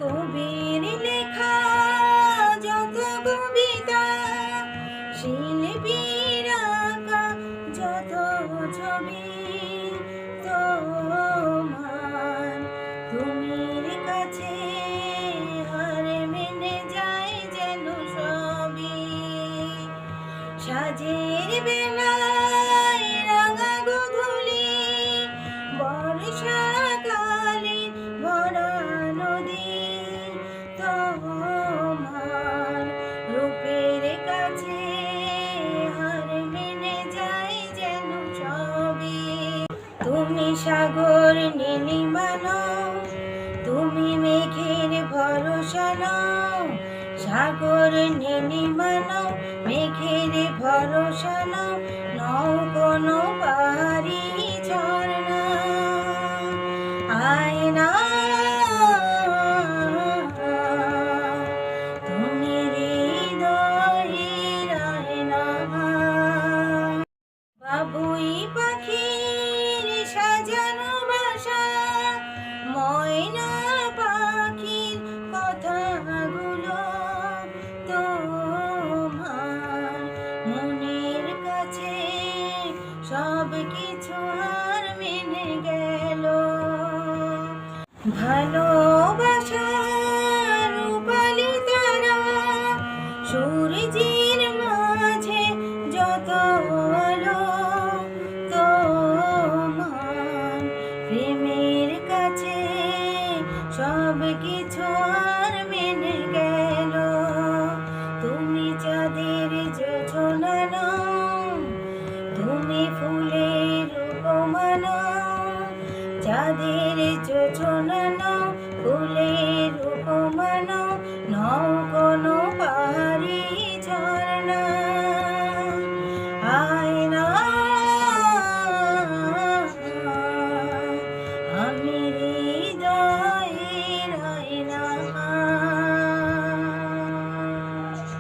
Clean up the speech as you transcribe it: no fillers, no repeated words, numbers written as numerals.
কবির লেখা যত কবিতা, শিল্পীর আঁকা যত ছবি, তোমার তুমির কাছে হার মেনে যায় যেন সবই। সাজের বেলায় রাঙা গোধূলি, বর্ষাকালে ভরা নদী, তোমার রূপের কাছে হার মেনে যায় যেন সবই। তুমি সাগর নীলিমা নও, তুমি মেঘের ভরসা নও, সাগর নীলিমা নও, মেঘের ভরসা নও, নও কোনো পাহাড়ি ঝর্ণা। আয়না তুমি হৃদয়ের আয়না। বাবুই পাখির সাজানো বাসা, ময়না পাখির কথাগুলো তোমার মনের কাছে সব কিছু আর মেনে গেল। ভালোবাসার রূপালি তারা, সূর্যের মাঝে যত আলো, তোমার প্রেমের কাছে সব কিছু